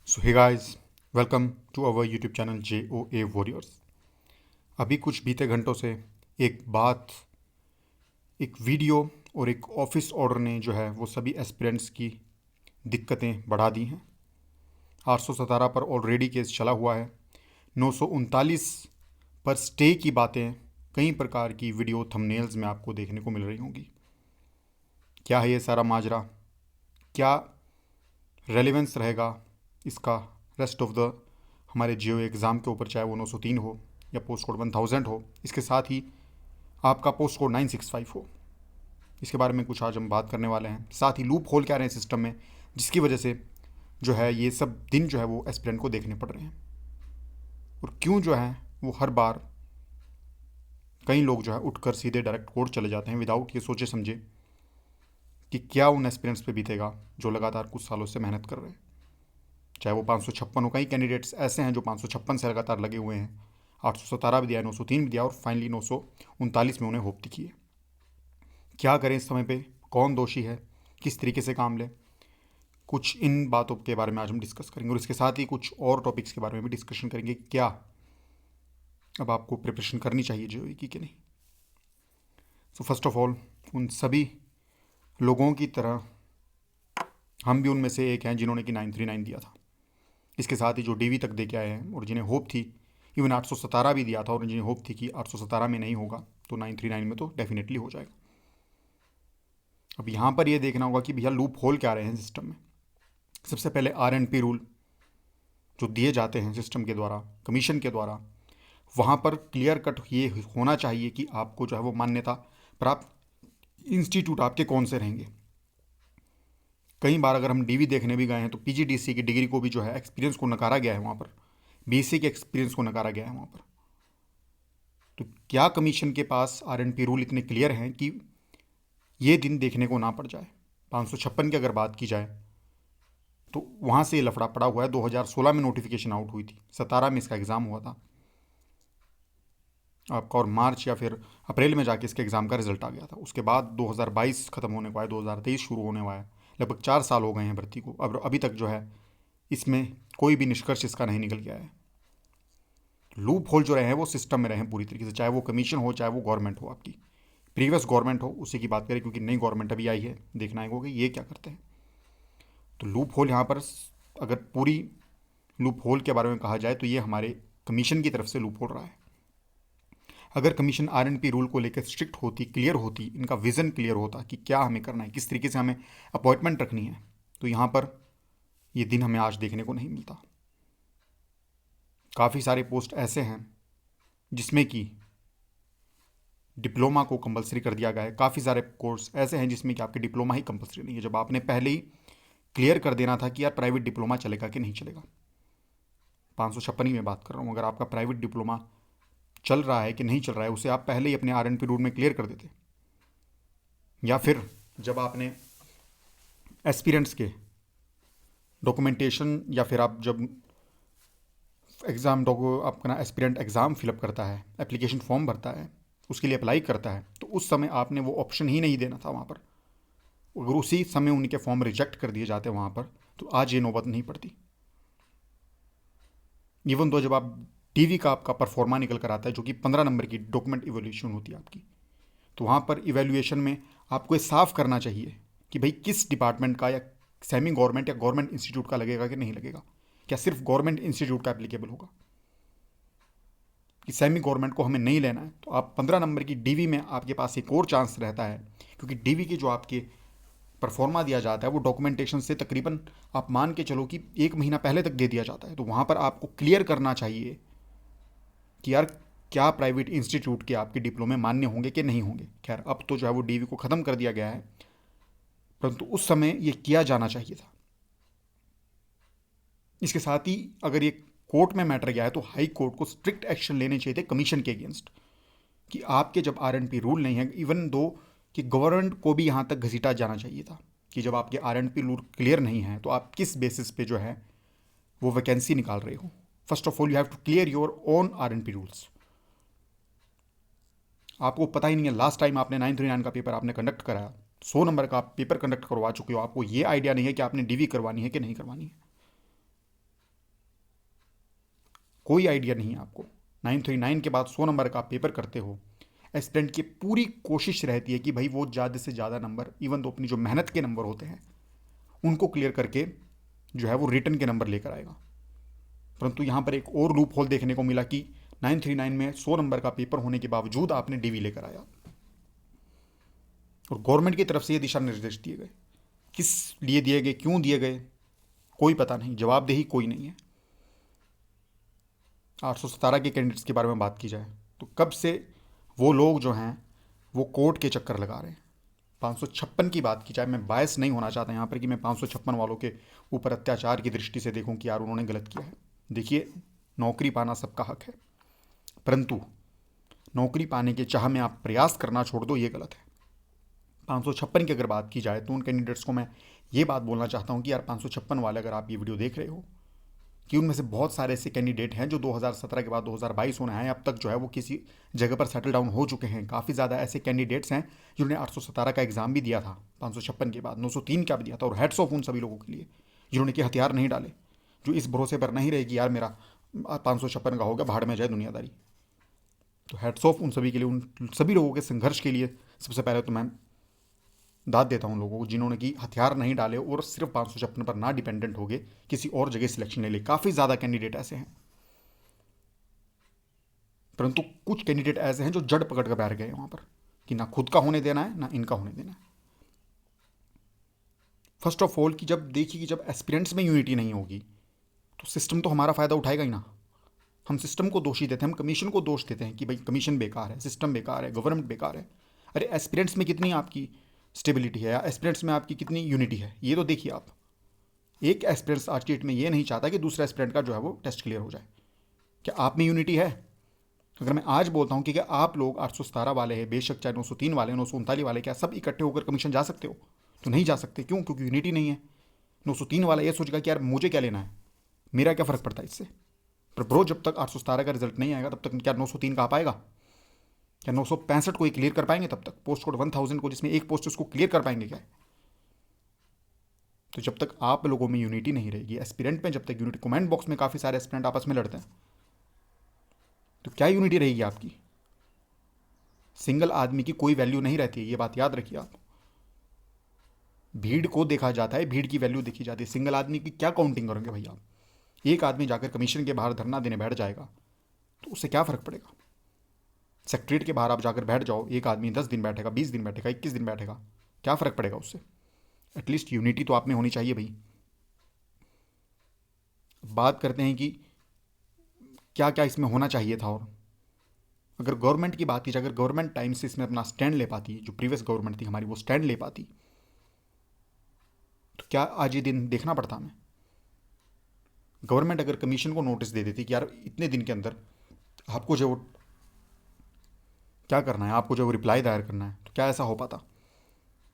So hey guys, welcome to our YouTube channel JOA warriors. अभी कुछ बीते घंटों से एक वीडियो और एक ऑफिस ऑर्डर ने जो है वो सभी एस्पिरेंट्स की दिक्कतें बढ़ा दी हैं। 817 पर ऑलरेडी केस चला हुआ है। 939 पर स्टे की बातें कई प्रकार की वीडियो थंबनेल्स में आपको देखने को मिल रही होंगी। क्या है ये सारा माजरा? क्या रेलेवेंस रहेगा इसका रेस्ट ऑफ द हमारे जियो एग्ज़ाम के ऊपर, चाहे वो 903 हो या पोस्ट कोड 1000 हो, इसके साथ ही आपका पोस्ट कोड 965 हो। इसके बारे में कुछ आज हम बात करने वाले हैं। साथ ही लूप होल क्या रहे हैं सिस्टम में, जिसकी वजह से जो है ये सब दिन जो है वो एस्पिरेंट को देखने पड़ रहे हैं। और क्यों जो है वो हर बार कई लोग जो है उठकर सीधे डायरेक्ट कोर्ट चले जाते हैं विदाउट ये सोचे समझे कि क्या उन एस्पिरेंट्स पे बीतेगा जो लगातार कुछ सालों से मेहनत कर रहे हैं। चाहे वो 556 हो, कई कैंडिडेट्स ऐसे हैं जो 556 से लगातार लगे हुए हैं। 817 भी दिया, 903 भी दिया और फाइनली 939 में उन्हें होप दिखी है। क्या करें इस समय पे? कौन दोषी है? किस तरीके से काम लें? कुछ इन बातों के बारे में आज हम डिस्कस करेंगे और इसके साथ ही कुछ और टॉपिक्स के बारे में भी डिस्कशन करेंगे। क्या अब आपको प्रिपरेशन करनी चाहिए JOE की कि नहीं? सो फर्स्ट ऑफ ऑल, उन सभी लोगों की तरह हम भी उनमें से एक हैं जिन्होंने कि 939 दिया था। इसके साथ ही जो DV तक दे के आए हैं और जिन्हें होप थी, इवन 817 भी दिया था और जिन्हें होप थी कि 817 में नहीं होगा तो 939 में तो डेफिनेटली हो जाएगा। अब यहाँ पर ये देखना होगा कि भैया लूप होल क्या रहे हैं सिस्टम में। सबसे पहले RNP रूल जो दिए जाते हैं सिस्टम के द्वारा, कमीशन के द्वारा, वहाँ पर क्लियर कट ये होना चाहिए कि आपको जो है वो मान्यता प्राप्त इंस्टीट्यूट आपके कौन से रहेंगे। कई बार अगर हम DV देखने भी गए हैं तो PGDC की डिग्री को भी जो है एक्सपीरियंस को नकारा गया है वहाँ पर, BSc के एक्सपीरियंस को नकारा गया है वहाँ पर। तो क्या कमीशन के पास RNP रूल इतने क्लियर हैं कि ये दिन देखने को ना पड़ जाए? 556 की अगर बात की जाए तो वहाँ से ये लफड़ा पड़ा हुआ है। 2016 में नोटिफिकेशन आउट हुई थी, 17 में इसका एग्ज़ाम हुआ था आपका, और मार्च या फिर अप्रैल में जाके इसके एग्ज़ाम का रिजल्ट आ गया था। उसके बाद 2022 ख़त्म होने को है, 2023 शुरू होने वाला है। लगभग 4 साल हो गए हैं भर्ती को। अब अभी तक जो है इसमें कोई भी निष्कर्ष इसका नहीं निकल गया है। लूप होल जो रहे हैं वो सिस्टम में रहे हैं पूरी तरीके से, चाहे वो कमीशन हो चाहे वो गवर्नमेंट हो, आपकी प्रीवियस गवर्नमेंट हो, उसी की बात करें क्योंकि नई गवर्नमेंट अभी आई है। देखना है कि ये क्या करते हैं। तो लूप होल यहाँ पर अगर पूरी लूप होल के बारे में कहा जाए तो ये हमारे कमीशन की तरफ से लूप होल रहा है। अगर कमीशन RNP रूल को लेकर स्ट्रिक्ट होती, क्लियर होती, इनका विज़न क्लियर होता कि क्या हमें करना है, किस तरीके से हमें अपॉइंटमेंट रखनी है, तो यहाँ पर ये दिन हमें आज देखने को नहीं मिलता। काफ़ी सारे पोस्ट ऐसे हैं जिसमें कि डिप्लोमा को कंपलसरी कर दिया गया है। काफ़ी सारे कोर्स ऐसे हैं जिसमें कि आपके डिप्लोमा ही कंपलसरी नहीं है, जब आपने पहले ही क्लियर कर देना था कि यार प्राइवेट डिप्लोमा चलेगा कि नहीं चलेगा। 556 में बात कर रहा हूँ। अगर आपका प्राइवेट डिप्लोमा चल रहा है कि नहीं चल रहा है, उसे आप पहले ही अपने RNP रूल में क्लियर कर देते। या फिर जब आपने एस्पिरेंट्स के डॉक्यूमेंटेशन, या फिर आप जब एग्ज़ाम अपना एस्पिरेंट एग्ज़ाम फिलअप करता है, एप्लीकेशन फॉर्म भरता है, उसके लिए अप्लाई करता है, तो उस समय आपने वो ऑप्शन ही नहीं देना था वहाँ पर। अगर उसी समय उनके फॉर्म रिजेक्ट कर दिए जाते वहाँ पर तो आज ये नौबत नहीं पड़ती। इवन तो जब आप DV का आपका परफॉर्मा निकल कर आता है, जो कि 15 नंबर की डॉक्यूमेंट इवैल्यूएशन होती है आपकी, तो वहाँ पर इवैल्यूएशन में आपको ये साफ करना चाहिए कि भाई किस डिपार्टमेंट का, या सेमी गवर्नमेंट या गवर्नमेंट इंस्टीट्यूट का लगेगा कि नहीं लगेगा। क्या सिर्फ गवर्नमेंट इंस्टीट्यूट का एप्लीकेबल होगा कि सेमी गवर्नमेंट को हमें नहीं लेना है? तो आप 15 नंबर की DV में आपके पास एक और चांस रहता है, क्योंकि DV की जो आपके परफॉर्मा दिया जाता है वो डॉक्यूमेंटेशन से तकरीबन आप मान के चलो कि 1 महीना पहले तक दे दिया जाता है। तो वहाँ पर आपको क्लियर करना चाहिए कि यार क्या प्राइवेट इंस्टीट्यूट के आपके डिप्लोमे मान्य होंगे कि नहीं होंगे। खैर अब तो जो है वो DV को ख़त्म कर दिया गया है, परंतु उस समय ये किया जाना चाहिए था। इसके साथ ही अगर ये कोर्ट में मैटर गया है तो हाई कोर्ट को स्ट्रिक्ट एक्शन लेने चाहिए थे कमीशन के अगेंस्ट, कि आपके जब RNP रूल नहीं है, इवन दो कि गवर्नमेंट को भी यहाँ तक घसीटा जाना चाहिए था कि जब आपके RNP रूल क्लियर नहीं है तो आप किस बेसिस पे जो है वो वैकेंसी निकाल रहे हो। First of all you have to clear your own RNP rules. आपको पता ही नहीं है, लास्ट टाइम आपने 939 का पेपर आपने कंडक्ट कराया, 100 नंबर का आप पेपर कंडक्ट करवा चुके हो, आपको ये आइडिया नहीं है कि आपने DV करवानी है कि नहीं करवानी है। कोई आइडिया नहीं है आपको। 939 के बाद 100 नंबर का पेपर करते हो, एस्पिरेंट की पूरी कोशिश रहती है कि भाई वो ज़्यादा से ज़्यादा नंबर, इवन तो अपनी जो मेहनत के नंबर होते हैं उनको क्लियर करके जो है वो रिटर्न के नंबर लेकर आएगा। परंतु यहाँ पर एक और लूप होल देखने को मिला कि 939 में 100 नंबर का पेपर होने के बावजूद आपने डीवी लेकर आया, और गवर्नमेंट की तरफ से ये दिशा निर्देश दिए गए। किस लिए दिए गए, क्यों दिए गए, कोई पता नहीं, जवाबदेही कोई नहीं है। 817 के कैंडिडेट्स के बारे में बात की जाए तो कब से वो लोग जो हैं वो कोर्ट के चक्कर लगा रहे हैं। 556 की बात की जाए, मैं बायस नहीं होना चाहता यहाँ पर कि मैं 556 वालों के ऊपर अत्याचार की दृष्टि से देखूँ कि यार उन्होंने गलत किया है। देखिए, नौकरी पाना सबका हक है, परंतु नौकरी पाने के चाह में आप प्रयास करना छोड़ दो, ये गलत है। 556 की अगर बात की जाए तो उन कैंडिडेट्स को मैं ये बात बोलना चाहता हूँ कि यार 556 वाले अगर आप ये वीडियो देख रहे हो कि उनमें से बहुत सारे ऐसे कैंडिडेट हैं जो 2017 के बाद 2022 होने आए, अब तक जो है वो किसी जगह पर सेटल डाउन हो चुके हैं। काफ़ी ज़्यादा ऐसे कैंडिडेट्स हैं जिन्होंने 817 का एग्ज़ाम भी दिया था 556 के बाद, 903 का भी दिया था, और हेड्स ऑफ उन सभी लोगों के लिए जिन्होंने कि हथियार नहीं डाले, जो इस भरोसे पर नहीं रहे कि यार मेरा 556 का होगा, भाड़ में जाए दुनियादारी। तो हेड्स ऑफ उन सभी के लिए, उन सभी लोगों के संघर्ष के लिए सबसे पहले तो मैं दाद देता हूँ लोगों को जिन्होंने कि हथियार नहीं डाले और सिर्फ 556 पर ना डिपेंडेंट हो गए, किसी और जगह सिलेक्शन ले ली। काफ़ी ज़्यादा कैंडिडेट ऐसे हैं, परंतु कुछ कैंडिडेट ऐसे हैं जो जड़ पकड़ कर बैठ गए वहाँ पर कि ना खुद का होने देना है ना इनका होने देना है। फर्स्ट ऑफ ऑल कि जब देखिए कि जब एस्पिरेंट्स में यूनिटी नहीं होगी तो सिस्टम तो हमारा फ़ायदा उठाएगा ही ना। हम सिस्टम को दोषी देते हैं, हम कमीशन को दोष देते हैं कि भाई कमीशन बेकार है, सिस्टम बेकार है, गवर्नमेंट बेकार है। अरे एस्पिरेंट्स में कितनी आपकी स्टेबिलिटी है या एस्पिरेंट्स में आपकी कितनी यूनिटी है, ये तो देखिए आप। एक एस्पिरेंट्स आज की डेट में ये नहीं चाहता कि दूसरा एस्पिरेंट का जो है वो टेस्ट क्लियर हो जाए। क्या आप में यूनिटी है? अगर मैं आज बोलता हूँ कि क्या आप लोग 817 वाले हैं, बेशक चाहे 903 वाले, 939 वाले, क्या सब इकट्ठे होकर कमीशन जा सकते हो? तो नहीं जा सकते। क्यों? क्योंकि यूनिटी नहीं है। 903 वाला ये सोचेगा कि यार मुझे क्या लेना है, मेरा क्या फ़र्क पड़ता है इससे। पर ब्रो, जब तक 817 का रिजल्ट नहीं आएगा तब तक क्या 903 का आ पाएगा? क्या 965 को ही क्लियर कर पाएंगे? तब तक पोस्ट कोड 1000 को, जिसमें एक पोस्ट उसको क्लियर कर पाएंगे क्या? तो जब तक आप लोगों में यूनिटी नहीं रहेगी, एस्पिरेंट में जब तक यूनिटी, कमेंट बॉक्स में काफ़ी सारे एस्पिरेंट आपस में लड़ते हैं, तो क्या यूनिटी रहेगी आपकी? सिंगल आदमी की कोई वैल्यू नहीं रहती है, ये बात याद रखिए आप। भीड़ को देखा जाता है, भीड़ की वैल्यू देखी जाती है, सिंगल आदमी की क्या काउंटिंग करेंगे भैया आप? एक आदमी जाकर कमीशन के बाहर धरना देने बैठ जाएगा तो उससे क्या फ़र्क पड़ेगा? सेक्रेटरीट के बाहर आप जाकर बैठ जाओ, एक आदमी 10 दिन बैठेगा, 20 दिन बैठेगा, 21 दिन बैठेगा, क्या फ़र्क पड़ेगा उससे? एटलीस्ट यूनिटी तो आप में होनी चाहिए भाई। बात करते हैं कि क्या क्या इसमें होना चाहिए था। और अगर गवर्नमेंट की बात की जाए, अगर गवर्नमेंट टाइम से इसमें अपना स्टैंड ले पाती, जो प्रीवियस गवर्नमेंट थी हमारी वो स्टैंड ले पाती, तो क्या आज ये दिन देखना पड़ता हमें? गवर्नमेंट अगर कमीशन को नोटिस दे देती कि यार इतने दिन के अंदर आपको जो क्या करना है, आपको जो रिप्लाई दायर करना है, तो क्या ऐसा हो पाता?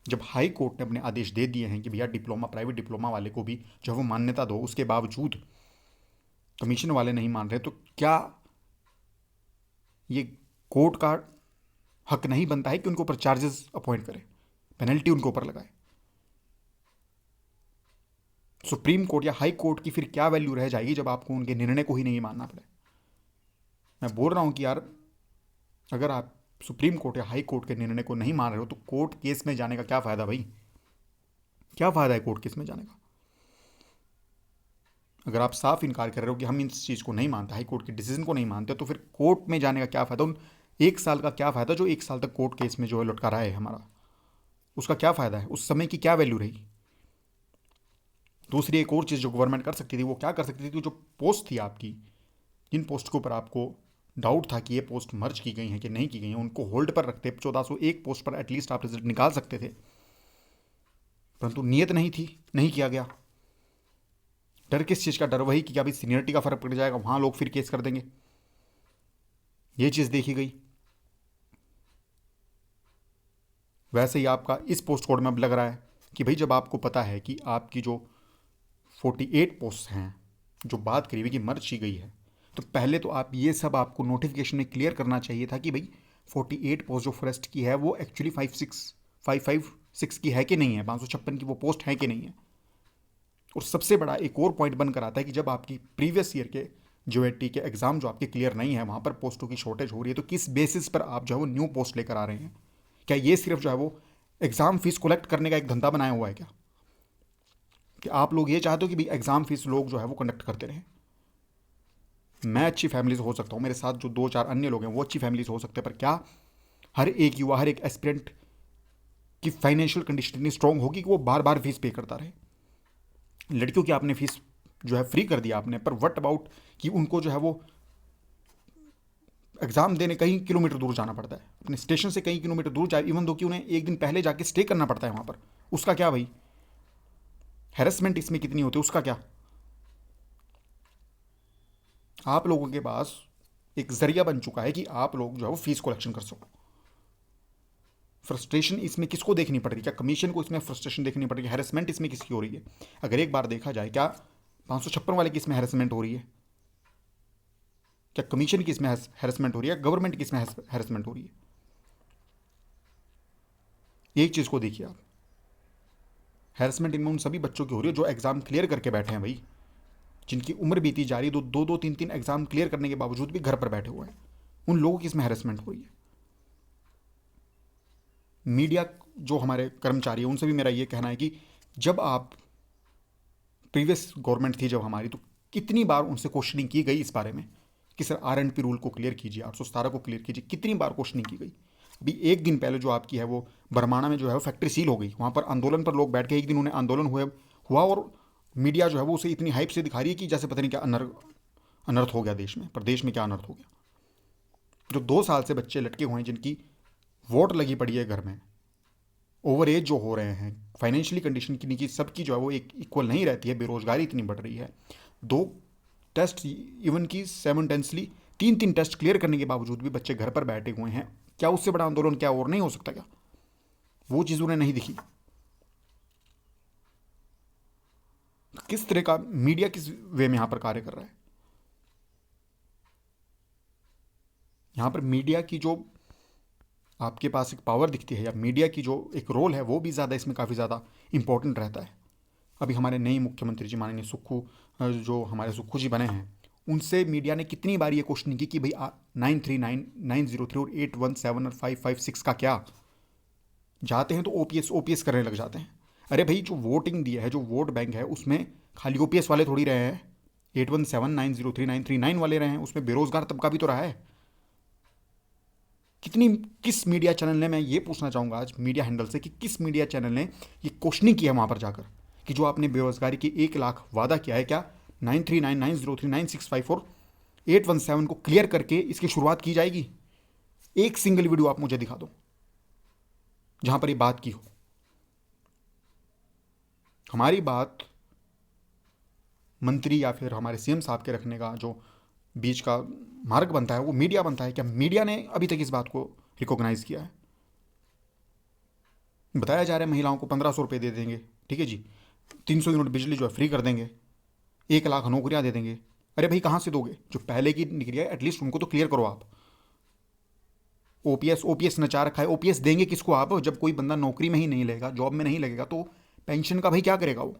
जब हाई कोर्ट ने अपने आदेश दे दिए हैं कि भैया डिप्लोमा, प्राइवेट डिप्लोमा वाले को भी जो है वो मान्यता दो, उसके बावजूद कमीशन वाले नहीं मान रहे, तो क्या ये कोर्ट का हक नहीं बनता है कि उनके ऊपर चार्जेस अपॉइंट करे, पेनल्टी उनके ऊपर लगाए? सुप्रीम कोर्ट या हाई कोर्ट की फिर क्या वैल्यू रह जाएगी जब आपको उनके निर्णय को ही नहीं मानना पड़े? मैं बोल रहा हूं कि यार अगर आप सुप्रीम कोर्ट या हाई कोर्ट के निर्णय को नहीं मान रहे हो तो कोर्ट केस में जाने का क्या फ़ायदा भाई? क्या फ़ायदा है कोर्ट केस में जाने का? अगर आप साफ इनकार कर रहे हो कि हम इस चीज़ को नहीं मानते, हाई कोर्ट के डिसीजन को नहीं मानते, तो फिर कोर्ट में जाने का क्या फ़ायदा? उन 1 साल का क्या फ़ायदा जो 1 साल तक कोर्ट केस में जो है लटका रहा है हमारा, उसका क्या फ़ायदा है? उस समय की क्या वैल्यू रही? दूसरी एक और चीज़ जो गवर्नमेंट कर सकती थी, वो क्या कर सकती थी? जो पोस्ट थी आपकी, जिन पोस्ट के ऊपर आपको डाउट था कि ये पोस्ट मर्ज की गई हैं कि नहीं की गई हैं, उनको होल्ड पर रखते 1401 पोस्ट पर एटलीस्ट आप रिजल्ट निकाल सकते थे, परंतु नियत नहीं थी, नहीं किया गया। डर किस चीज़ का? डर वही कि क्या भाई सीनियरिटी का फ़र्क पड़ जाएगा, वहाँ लोग फिर केस कर देंगे, ये चीज़ देखी गई। वैसे ही आपका इस पोस्ट कोड में अब लग रहा है कि भाई जब आपको पता है कि आपकी जो 48 पोस्ट हैं जो बात करी हुई कि मर्ज की गई है, तो पहले तो आप ये सब आपको नोटिफिकेशन में क्लियर करना चाहिए था कि भाई 48 पोस्ट जो फॉरेस्ट की है वो एक्चुअली 556 की है कि नहीं है, 556 की वो पोस्ट है कि नहीं है। और सबसे बड़ा एक और पॉइंट बनकर आता है कि जब आपकी प्रीवियस ईयर के JOET के एग्ज़ाम जो आपके क्लियर नहीं है, वहाँ पर पोस्टों की शॉर्टेज हो रही है, तो किस बेसिस पर आप जो है वो न्यू पोस्ट लेकर आ रहे हैं? क्या ये सिर्फ जो है वो एग्ज़ाम फीस कलेक्ट करने का एक धंधा बनाया हुआ है क्या, कि आप लोग ये चाहते हो कि भाई एग्ज़ाम फीस लोग जो है वो कंडक्ट करते रहें? मैं अच्छी फैमिली से हो सकता हूँ, मेरे साथ जो 2-4 अन्य लोग हैं वो अच्छी फैमिली से हो सकते हैं, पर क्या हर एक युवा, हर एक एस्पिरेंट की फाइनेंशियल कंडीशन इतनी स्ट्रांग होगी कि वो बार बार फीस पे करता रहे? लड़कियों की आपने फीस जो है फ्री कर दिया आपने, पर व्हाट अबाउट कि उनको जो है वो एग्ज़ाम देने कई किलोमीटर दूर जाना पड़ता है, अपने स्टेशन से कई किलोमीटर दूर जाए, इवन दो कि उन्हें एक दिन पहले जाके स्टे करना पड़ता है वहाँ पर, उसका क्या भाई? हैरेसमेंट इसमें कितनी होती है, उसका क्या? आप लोगों के पास एक जरिया बन चुका है कि आप लोग जो है वो फीस कलेक्शन कर सको। फ्रस्ट्रेशन इसमें किसको देखनी पड़ रही है? क्या कमीशन को इसमें फ्रस्ट्रेशन देखनी पड़ रही है? हैरेसमेंट इसमें किसकी हो रही है? अगर एक बार देखा जाए, क्या 556 वाले की इसमें हैरेसमेंट हो रही है? क्या कमीशन की इसमें हैरेसमेंट हो रही है? गवर्नमेंट की इसमें हैरेसमेंट हो रही है? एक चीज़ को देखिए आप, हैरेसमेंट इनमें उन सभी बच्चों की हो रही है जो एग्ज़ाम क्लियर करके बैठे हैं भाई, जिनकी उम्र बीती जा रही है, दो दो तीन तीन एग्ज़ाम क्लियर करने के बावजूद भी घर पर बैठे हुए हैं, उन लोगों की इसमें हैरेसमेंट हो रही है। मीडिया जो हमारे कर्मचारी हैं उनसे भी मेरा ये कहना है कि जब आप, प्रीवियस गवर्नमेंट थी जब हमारी, तो कितनी बार उनसे क्वेश्चनिंग की गई इस बारे में कि सर RNP रूल को क्लियर कीजिए, 817 को क्लियर कीजिए, कितनी बार क्वेश्चनिंग की गई? अभी एक दिन पहले जो आपकी है वो बरमाणा में जो है वो फैक्ट्री सील हो गई, वहाँ पर आंदोलन पर लोग बैठ के, एक दिन उन्हें आंदोलन हुआ और मीडिया जो है वो उसे इतनी हाइप से दिखा रही है कि जैसे पता नहीं क्या अनर्थ हो गया देश में, पर देश में क्या अनर्थ हो गया? जो 2 साल से बच्चे लटके हुए हैं, जिनकी वोट लगी पड़ी है घर में, ओवर एज जो हो रहे हैं, फाइनेंशियली कंडीशन की नीचे सबकी जो है वो एक इक्वल नहीं रहती है, बेरोजगारी इतनी बढ़ रही है, 2 टेस्ट इवन की साइमल्टेनियसली 3-3 टेस्ट क्लियर करने के बावजूद भी बच्चे घर पर बैठे हुए हैं, क्या उससे बड़ा आंदोलन क्या और नहीं हो सकता? क्या वो चीज़ उन्हें नहीं दिखी? किस तरह का मीडिया किस वे में यहाँ पर कार्य कर रहा है? यहाँ पर मीडिया की जो आपके पास एक पावर दिखती है, या मीडिया की जो एक रोल है, वो भी ज़्यादा इसमें काफ़ी ज़्यादा इंपॉर्टेंट रहता है। अभी हमारे नए मुख्यमंत्री जी माननीय सुक्खू, जो हमारे सुक्खू जी बने हैं, उनसे मीडिया ने कितनी बार ये क्वेश्चन की कि भाई 939, 903 और 817 और 556 का क्या? जाते हैं तो ओपीएस करने लग जाते हैं। अरे भाई, जो वोटिंग दिया है, जो वोट बैंक है, उसमें खाली ओपीएस वाले थोड़ी रहे हैं, 817, 903, 939 वाले रहे हैं, उसमें बेरोजगार तबका भी तो रहा है। किस मीडिया चैनल ने, मैं ये पूछना चाहूँगा आज मीडिया हैंडल से, कि किस मीडिया चैनल ने ये क्वेश्चनिंग किया वहाँ पर जाकर कि जो आपने बेरोजगारी की 1 लाख वादा किया है, क्या 939, 903, 965 और 817 को क्लियर करके इसकी शुरुआत की जाएगी? एक सिंगल वीडियो आप मुझे दिखा दो जहाँ पर ये बात की हो। हमारी बात मंत्री या फिर हमारे CM साहब के रखने का जो बीच का मार्ग बनता है वो मीडिया बनता है। क्या मीडिया ने अभी तक इस बात को रिकॉग्नाइज किया है? बताया जा रहा है महिलाओं को 1500 रुपये दे देंगे, ठीक है जी, 300 यूनिट बिजली जो है फ्री कर देंगे, 1 लाख नौकरियां दे देंगे। अरे भाई, कहाँ से दोगे? जो पहले की निकली है एटलीस्ट उनको तो क्लियर करो आप। ओपीएस नचा रखा है, ओपीएस देंगे किसको आप? जब कोई बंदा नौकरी में ही नहीं लगेगा, जॉब में नहीं लगेगा, तो पेंशन का भाई क्या करेगा वो?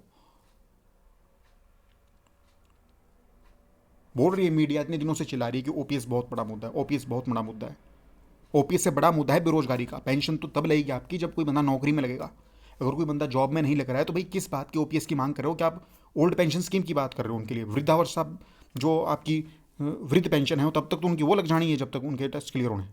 बोल रही है मीडिया, इतने दिनों से चिल्ला रही है कि ओपीएस बहुत बड़ा मुद्दा है, ओपीएस बहुत बड़ा मुद्दा है। ओपीएस से बड़ा मुद्दा है बेरोजगारी का। पेंशन तो तब लगेगी आपकी जब कोई बंदा नौकरी में लगेगा। अगर कोई बंदा जॉब में नहीं लग रहा है तो भाई किस बात की ओपीएस की मांग कर रहे हो? क्या आप ओल्ड पेंशन स्कीम की बात कर रहे हो उनके लिए? वृद्धावस्था जो आपकी वृद्ध पेंशन है, तब तक तो उनकी वो लग जानी है जब तक उनके टेस्ट क्लियर होने।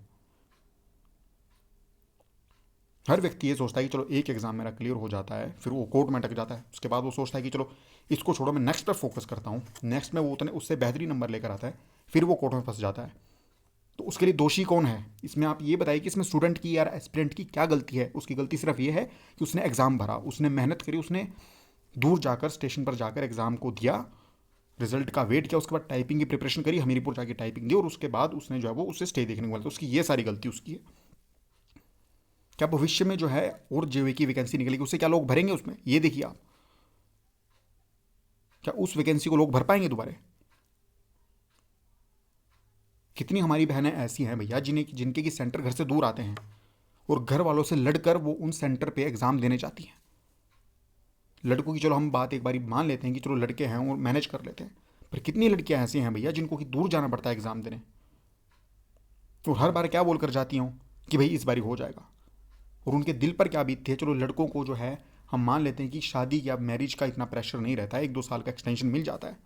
हर व्यक्ति ये सोचता है कि चलो एक एग्ज़ाम मेरा क्लियर हो जाता है, फिर वो कोर्ट में अटक जाता है, उसके बाद वो सोचता है कि चलो इसको छोड़ो, मैं नेक्स्ट पर फोकस करता हूँ, नेक्स्ट में वो उतने उससे बेहतरीन नंबर लेकर आता है, फिर वो कोर्ट में फंस जाता है। तो उसके लिए दोषी कौन है इसमें? आप ये बताइए कि इसमें स्टूडेंट की या एस्पिरेंट की क्या गलती है? उसकी गलती सिर्फ ये है कि उसने एग्ज़ाम भरा, उसने मेहनत करी, उसने दूर जाकर स्टेशन पर जाकर एग्ज़ाम को दिया, रिजल्ट का वेट किया, उसके बाद टाइपिंग की प्रिपरेशन करी, हमीरपुर जाके टाइपिंग दी, और उसके बाद उसने जो है वो उससे स्टे देखने को मिला। तो उसकी ये सारी गलती उसकी है। क्या भविष्य में जो है और जेवे की वैकेंसी निकलेगी, उससे क्या लोग भरेंगे उसमें? ये देखिए आप, क्या उस वैकेंसी को लोग भर पाएंगे दोबारा? कितनी हमारी बहनें ऐसी हैं भैया जिनके की सेंटर घर से दूर आते हैं और घर वालों से लड़कर वो उन सेंटर पे एग्ज़ाम देने जाती हैं। लड़कों की चलो हम बात एक बारी मान लेते हैं कि चलो लड़के हैं और मैनेज कर लेते हैं, पर कितनी लड़कियां ऐसी हैं भैया जिनको कि दूर जाना पड़ता है एग्ज़ाम देने, और हर बार क्या बोल कर जाती हूँ कि भाई इस बारी हो जाएगा, और उनके दिल पर क्या बीतती है। चलो लड़कों को जो है हम मान लेते हैं कि शादी या मैरिज का इतना प्रेशर नहीं रहता है, 1-2 साल का एक्सटेंशन मिल जाता है,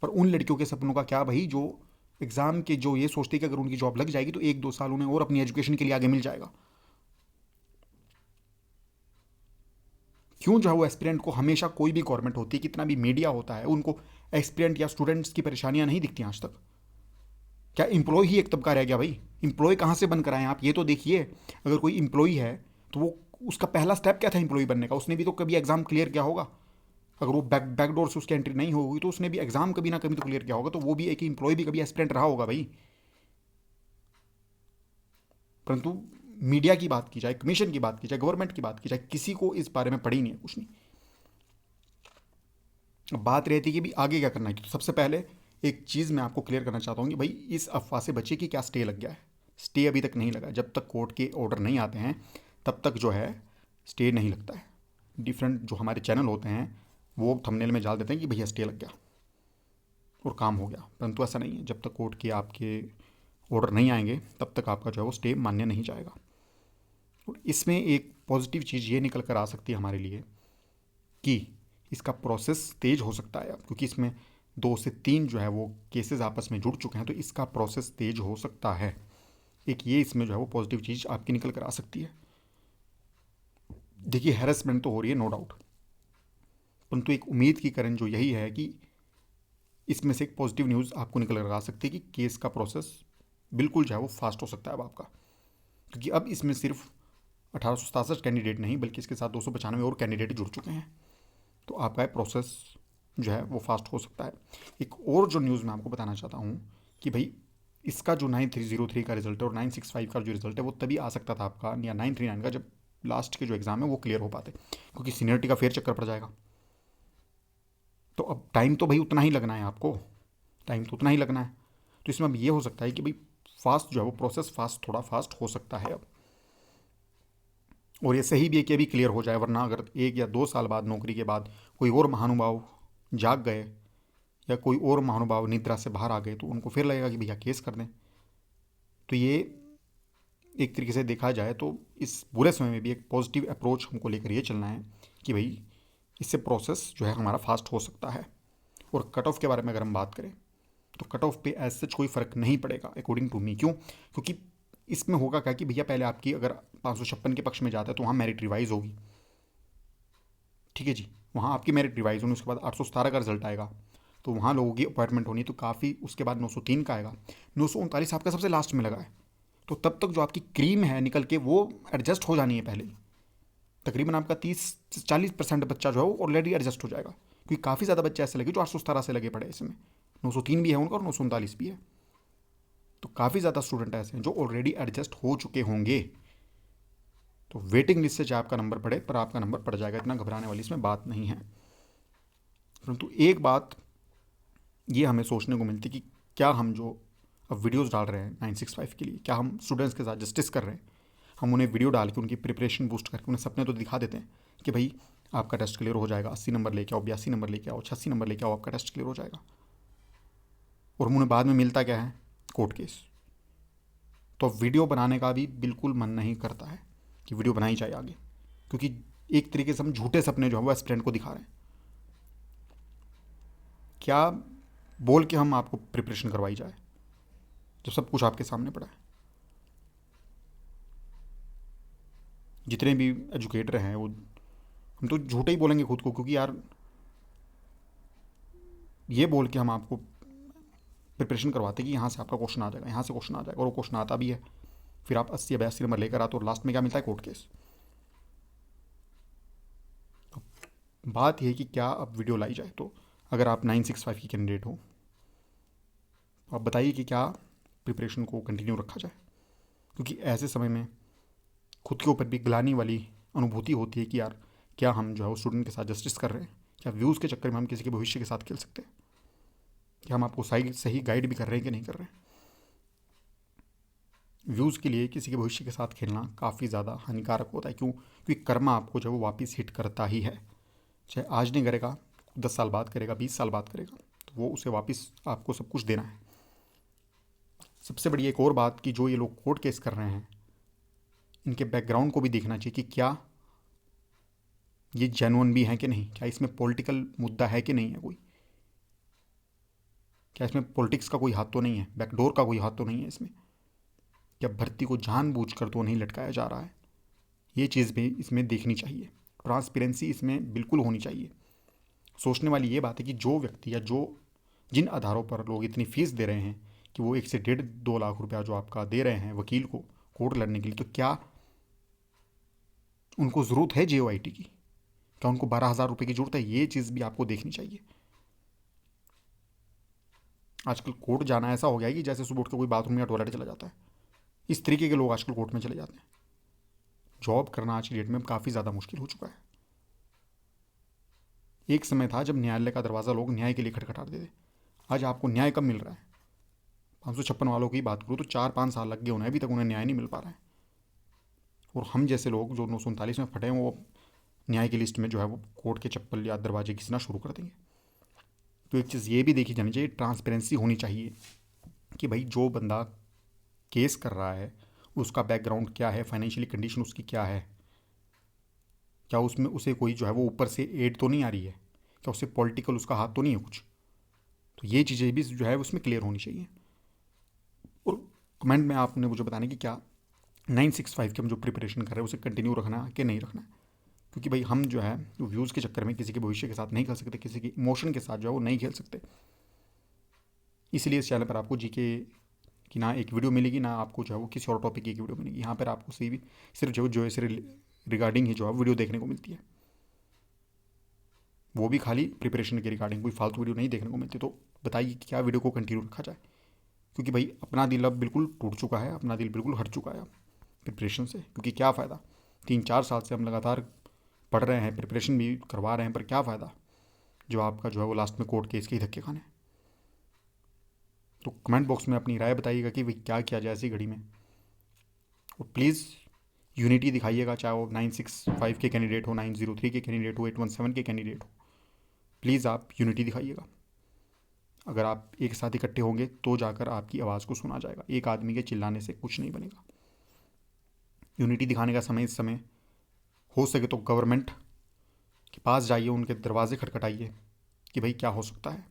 पर उन लड़कियों के सपनों का क्या भाई, जो एग्ज़ाम के जो ये सोचती है कि अगर उनकी जॉब लग जाएगी तो 1-2 साल उन्हें और अपनी एजुकेशन के लिए आगे मिल जाएगा। क्यों जो है वो एस्पिरेंट को हमेशा, कोई भी गवर्नमेंट होती है, कितना भी मीडिया होता है, उनको एस्पिरेंट या स्टूडेंट्स की परेशानियां नहीं दिखती आज तक। क्या एम्प्लॉय ही एक तबका रह गया भाई? एम्प्लॉय कहाँ से बनकर आए आप, ये तो देखिए। अगर कोई एम्प्लॉय है तो वो, उसका पहला स्टेप क्या था एम्प्लॉय बनने का? उसने भी तो कभी एग्जाम क्लियर किया होगा। अगर वो बैकडोर से उसकी एंट्री नहीं होगी तो उसने भी एग्जाम कभी ना कभी तो क्लियर किया होगा, तो वो भी एक एम्प्लॉय भी कभी एस्पिरेंट रहा होगा भाई। परंतु मीडिया की बात की जाए, कमीशन की बात की जाए, गवर्नमेंट की बात की जाए, किसी को इस बारे में पड़ी नहीं है, कुछ नहीं। अब बात रहती है कि भी आगे क्या करना है, तो सबसे पहले एक चीज़ मैं आपको क्लियर करना चाहता हूँ कि भाई इस अफवाह से बचिए कि क्या स्टे लग गया है। स्टे अभी तक नहीं लगा। जब तक कोर्ट के ऑर्डर नहीं आते हैं तब तक जो है स्टे नहीं लगता है। डिफरेंट जो हमारे चैनल होते हैं वो थंबनेल में डाल देते हैं कि भैया स्टे लग गया और काम हो गया, परंतु ऐसा नहीं है। जब तक कोर्ट के आपके ऑर्डर नहीं आएंगे तब तक आपका जो है वो स्टे मान्य नहीं जाएगा। और इसमें एक पॉजिटिव चीज़ ये निकल कर आ सकती है हमारे लिए कि इसका प्रोसेस तेज हो सकता है अब, क्योंकि इसमें 2 से 3 जो है वो केसेस आपस में जुड़ चुके हैं, तो इसका प्रोसेस तेज हो सकता है। एक ये इसमें जो है वो पॉजिटिव चीज़ आपकी निकल कर आ सकती है। देखिए हैरेसमेंट तो हो रही है नो डाउट, परंतु एक उम्मीद की किरण जो यही है कि इसमें से एक पॉजिटिव न्यूज़ आपको निकल कर आ सकती है कि केस का प्रोसेस बिल्कुल जो है वो फास्ट हो सकता है अब आपका, क्योंकि अब इसमें सिर्फ 1867 कैंडिडेट नहीं बल्कि इसके साथ 295 और कैंडिडेट जुड़ चुके हैं, तो आपका प्रोसेस जो है वो फास्ट हो सकता है। एक और जो न्यूज़ मैं आपको बताना चाहता हूँ कि भाई इसका जो 9303 का रिजल्ट है और 965 का जो रिजल्ट है वो तभी आ सकता था आपका, या 939 का, जब लास्ट के जो एग्ज़ाम है वो क्लियर हो पाते, क्योंकि सीनियरिटी का फेर चक्कर पड़ जाएगा। तो अब टाइम तो भाई उतना ही लगना है आपको, टाइम तो उतना ही लगना है। तो इसमें अब ये हो सकता है कि भाई फास्ट जो है वो प्रोसेस फास्ट, थोड़ा फास्ट हो सकता है अब। और ये सही भी है कि अभी क्लियर हो जाए, वरना अगर 1 या 2 साल बाद नौकरी के बाद कोई और महानुभाव जाग गए या कोई और महानुभाव निद्रा से बाहर आ गए तो उनको फिर लगेगा कि भैया केस कर दें। तो ये एक तरीके से देखा जाए तो इस बुरे समय में भी एक पॉजिटिव अप्रोच हमको लेकर ये चलना है कि भाई इससे प्रोसेस जो है हमारा फास्ट हो सकता है। और कट ऑफ के बारे में अगर हम बात करें तो कट ऑफ पे एज सच कोई फ़र्क नहीं पड़ेगा अकॉर्डिंग टू मी। क्यों? क्योंकि इसमें होगा क्या कि भैया पहले आपकी अगर 556 के पक्ष में जाता है तो वहाँ मेरिट रिवाइज होगी, ठीक है जी, वहाँ आपकी मेरिट रिवाइज होनी, उसके बाद 817 का रिजल्ट आएगा तो वहाँ लोगों की अपॉइंटमेंट होनी, तो काफ़ी, उसके बाद 903 का आएगा, 939 आपका सबसे लास्ट में लगा है, तो तब तक जो आपकी क्रीम है निकल के वो एडजस्ट हो जानी है पहले ही। तकरीबन आपका 30 से 40% बच्चा जो है वो ऑलरेडी एडजस्ट हो जाएगा, क्योंकि काफ़ी ज़्यादा बच्चे ऐसे लगे जो 817 से लगे पड़े इसमें, 903 भी है उनका और 939 भी है, तो काफ़ी ज़्यादा स्टूडेंट ऐसे हैं जो ऑलरेडी एडजस्ट हो चुके होंगे। तो वेटिंग लिस्ट से चाहे आपका नंबर पड़े, पर आपका नंबर पड़ जाएगा, इतना घबराने वाली इसमें बात नहीं है। परंतु एक बात ये हमें सोचने को मिलती कि क्या हम जो अब वीडियोस डाल रहे हैं 965 के लिए, क्या हम स्टूडेंट्स के साथ जस्टिस कर रहे हैं? हम उन्हें वीडियो डाल के उनकी प्रिपरेशन बूस्ट करके उन्हें सपने तो दिखा देते हैं कि भाई आपका टेस्ट क्लियर हो जाएगा, 80 नंबर लेके आओ, 82 नंबर लेके आओ, 86 नंबर लेके आओ, आपका टेस्ट क्लियर हो जाएगा, और उन्हें बाद में मिलता क्या है? Court case. तो वीडियो बनाने का भी बिल्कुल मन नहीं करता है कि वीडियो बनाई जाए आगे, क्योंकि एक तरीके से हम झूठे सपने जो है वो एस्पिरेंट को दिखा रहे हैं। क्या बोल के हम आपको प्रिपरेशन करवाई जाए जब सब कुछ आपके सामने पड़ा है? जितने भी एजुकेटर हैं वो, हम तो झूठे ही बोलेंगे खुद को, क्योंकि यार ये बोल के हम आपको प्रिपरेशन करवाते कि यहाँ से आपका क्वेश्चन आ जाएगा, यहाँ से क्वेश्चन आ जाएगा, और वो क्वेश्चन आता भी है, फिर आप 80 या 82 नंबर लेकर आते हो और लास्ट में क्या मिलता है? Court case. तो बात यह है कि क्या अब वीडियो लाई जाए। तो अगर आप 965 की कैंडिडेट हो तो आप बताइए कि क्या प्रिपरेशन को कंटिन्यू रखा जाए, क्योंकि ऐसे समय में खुद के ऊपर भी ग्लानि वाली अनुभूति होती है कि यार क्या हम जो है वो स्टूडेंट के साथ जस्टिस कर रहे हैं? क्या व्यूज़ के चक्कर में हम किसी के भविष्य के साथ खेल सकते हैं? क्या हम आपको सही गाइड भी कर रहे हैं कि नहीं कर रहे हैं? व्यूज़ के लिए किसी के भविष्य के साथ खेलना काफ़ी ज़्यादा हानिकारक होता है। क्यों? क्योंकि कर्मा आपको जो है वो वापस हिट करता ही है, चाहे आज नहीं करेगा, 10 साल बाद करेगा, 20 साल बाद करेगा। तो वो उसे वापस आपको सब कुछ देना है। सबसे बड़ी एक और बात कि जो ये लोग कोर्ट केस कर रहे हैं, इनके बैकग्राउंड को भी देखना चाहिए कि क्या ये जेन्युइन भी है कि नहीं, क्या इसमें पॉलिटिकल मुद्दा है कि नहीं है कोई, क्या इसमें पॉलिटिक्स का कोई हाथ तो नहीं है, बैकडोर का कोई हाथ तो नहीं है इसमें, क्या भर्ती को जानबूझकर तो नहीं लटकाया जा रहा है। ये चीज़ भी इसमें देखनी चाहिए, ट्रांसपेरेंसी इसमें बिल्कुल होनी चाहिए। सोचने वाली ये बात है कि जो व्यक्ति या जो जिन आधारों पर लोग इतनी फीस दे रहे हैं कि वो 1 से 1.5-2 लाख रुपया जो आपका दे रहे हैं वकील को कोर्ट लड़ने के लिए, तो क्या उनको ज़रूरत है JOIT की, क्या उनको 12,000 रुपये की ज़रूरत है? ये चीज़ भी आपको देखनी चाहिए। आजकल कोर्ट जाना ऐसा हो गया है कि जैसे सुबह उठ के कोई बाथरूम या टॉयलेट चला जाता है, इस तरीके के लोग आजकल कोर्ट में चले जाते हैं। जॉब करना आज की डेट में काफ़ी ज़्यादा मुश्किल हो चुका है। एक समय था जब न्यायालय का दरवाज़ा लोग न्याय के लिए खटखटाते थे। आज आपको न्याय कब मिल रहा है? 556 वालों की बात करूँ तो 4-5 साल लग गए उन्हें, अभी तक उन्हें न्याय नहीं मिल पा रहा है। और हम जैसे लोग जो 939 में फटे हैं, वो न्याय की लिस्ट में जो है वो कोर्ट के चप्पल या दरवाजे घिसना शुरू कर देंगे। तो एक चीज़ ये भी देखी जानी चाहिए, ट्रांसपेरेंसी होनी चाहिए कि भाई जो बंदा केस कर रहा है उसका बैकग्राउंड क्या है, फाइनेंशियली कंडीशन उसकी क्या है, क्या उसमें उसे कोई जो है वो ऊपर से एड तो नहीं आ रही है, क्या उससे पॉलिटिकल उसका हाथ तो नहीं है कुछ। तो ये चीज़ें भी जो है उसमें क्लियर होनी चाहिए। और कमेंट में आपने मुझे बताने कि क्या 965 की हम जो प्रिपरेशन कर रहे हैं उसे कंटिन्यू रखना है कि नहीं रखना है। क्योंकि भाई हम जो है व्यूज़ के चक्कर में किसी के भविष्य के साथ नहीं खेल सकते, किसी की इमोशन के साथ जो है वो नहीं खेल सकते। इसलिए इस चैनल पर आपको जीके की ना एक वीडियो मिलेगी, ना आपको जो है वो किसी और टॉपिक की एक वीडियो मिलेगी। यहाँ पर आपको सिर्फ जो है इससे रिगार्डिंग ही जो है वीडियो देखने को मिलती है, वो भी खाली प्रिपरेशन के रिगार्डिंग, कोई फालतू वीडियो नहीं देखने को मिलती। तो बताइए कि क्या वीडियो को कंटिन्यू रखा जाए, क्योंकि भाई अपना दिल अब बिल्कुल टूट चुका है, अपना दिल बिल्कुल हट चुका है अब प्रिपरेशन से। क्योंकि क्या फ़ायदा, 3-4 साल से हम लगातार पढ़ रहे हैं, प्रिपरेशन भी करवा रहे हैं, पर क्या फ़ायदा जो आपका जो है वो लास्ट में कोर्ट केस के ही धक्के खाने। तो कमेंट बॉक्स में अपनी राय बताइएगा कि भाई क्या किया जाए ऐसी घड़ी में। और प्लीज़ यूनिटी दिखाइएगा, चाहे वो 965 के कैंडिडेट हो, 903 के कैंडिडेट हो, 817 के कैंडिडेट हो, प्लीज़ आप यूनिटी दिखाइएगा। अगर आप एक साथ इकट्ठे होंगे तो जाकर आपकी आवाज़ को सुना जाएगा, एक आदमी के चिल्लाने से कुछ नहीं बनेगा। यूनिटी दिखाने का समय इस समय हो सके तो गवर्नमेंट के पास जाइए, उनके दरवाजे खटखटाइए कि भाई क्या हो सकता है,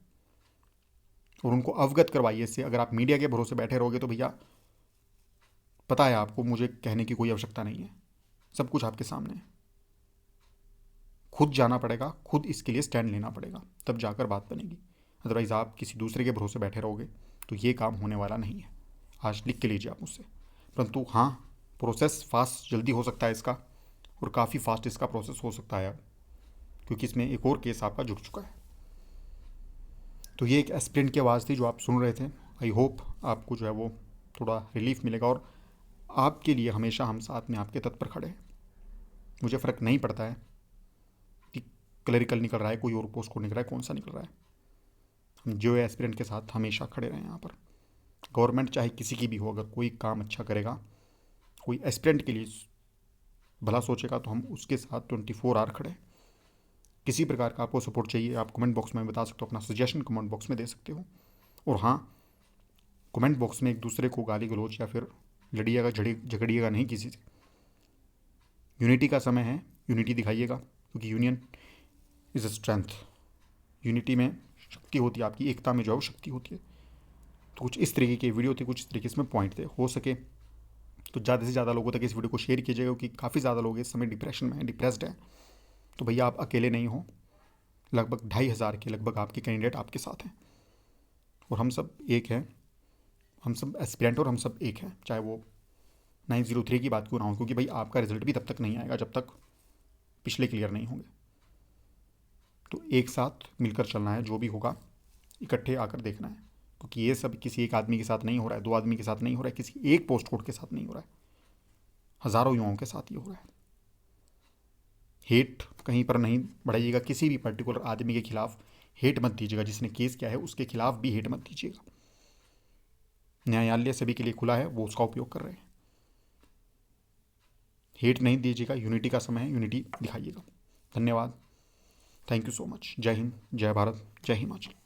और उनको अवगत करवाइए इससे। अगर आप मीडिया के भरोसे बैठे रहोगे तो भैया पता है आपको, मुझे कहने की कोई आवश्यकता नहीं है, सब कुछ आपके सामने है। खुद जाना पड़ेगा, खुद इसके लिए स्टैंड लेना पड़ेगा, तब जाकर बात बनेगी। अदरवाइज़ आप किसी दूसरे के भरोसे बैठे रहोगे तो ये काम होने वाला नहीं है। आज लिख के लीजिए आप मुझसे। परंतु हाँ, प्रोसेस फास्ट जल्दी हो सकता है इसका, और काफ़ी फास्ट इसका प्रोसेस हो सकता है अब, क्योंकि इसमें एक और केस आपका जुड़ चुका है। तो ये एक एस्पिरेंट की आवाज़ थी जो आप सुन रहे थे। आई होप आपको जो है वो थोड़ा रिलीफ मिलेगा, और आपके लिए हमेशा हम साथ में आपके तत्पर खड़े हैं। मुझे फ़र्क नहीं पड़ता है कि क्लरिकल निकल रहा है, कोई और पोस्ट कोड निकल रहा है, कौन सा निकल रहा है, हम जो एस्पिरेंट के साथ हमेशा खड़े रहें यहाँ पर। गवर्नमेंट चाहे किसी की भी हो, अगर कोई काम अच्छा करेगा, कोई एस्पिरेंट के लिए भला सोचेगा, तो हम उसके साथ 24 आवर खड़े हैं। किसी प्रकार का आपको सपोर्ट चाहिए, आप कमेंट बॉक्स में बता सकते हो, अपना सजेशन कमेंट बॉक्स में दे सकते हो। और हाँ, कमेंट बॉक्स में एक दूसरे को गाली गलौज या फिर लड़िएगा झगड़िएगा नहीं किसी से। यूनिटी का समय है, यूनिटी दिखाइएगा, क्योंकि union is a strength. Unity में शक्ति होती है, आपकी एकता में जो है वो शक्ति होती है। तो कुछ इस तरीके की वीडियो थी, कुछ इस तरीके इसमें पॉइंट थे। हो सके तो ज़्यादा से ज़्यादा लोगों तक इस वीडियो को शेयर कीजिएगा, क्योंकि काफ़ी ज़्यादा लोग इस समय डिप्रेशन में हैं, डिप्रेस्ड हैं। तो भैया आप अकेले नहीं हो, लगभग 2,500 के लगभग आपके कैंडिडेट आपके साथ हैं, और हम सब एक हैं, हम सब एस्पिरेंट और हम सब एक हैं, चाहे वो 903 की बात क्यों ना हो। क्योंकि भाई आपका रिजल्ट भी तब तक नहीं आएगा जब तक पिछले क्लियर नहीं होंगे। तो एक साथ मिलकर चलना है, जो भी होगा इकट्ठे आकर देखना है, क्योंकि ये सब किसी एक आदमी के साथ नहीं हो रहा है, 2 आदमी के साथ नहीं हो रहा है, किसी एक पोस्ट कोड के साथ नहीं हो रहा है, हज़ारों युवाओं के साथ ये हो रहा है। हेट कहीं पर नहीं बढ़ाइएगा, किसी भी पर्टिकुलर आदमी के खिलाफ हेट मत दीजिएगा, जिसने केस किया है उसके खिलाफ भी हेट मत दीजिएगा। न्यायालय सभी के लिए खुला है, वो उसका उपयोग कर रहे हैं। हेट नहीं दीजिएगा, यूनिटी का समय है, यूनिटी दिखाइएगा। धन्यवाद, थैंक यू सो मच। जय हिंद, जय भारत, जय हिमाचल।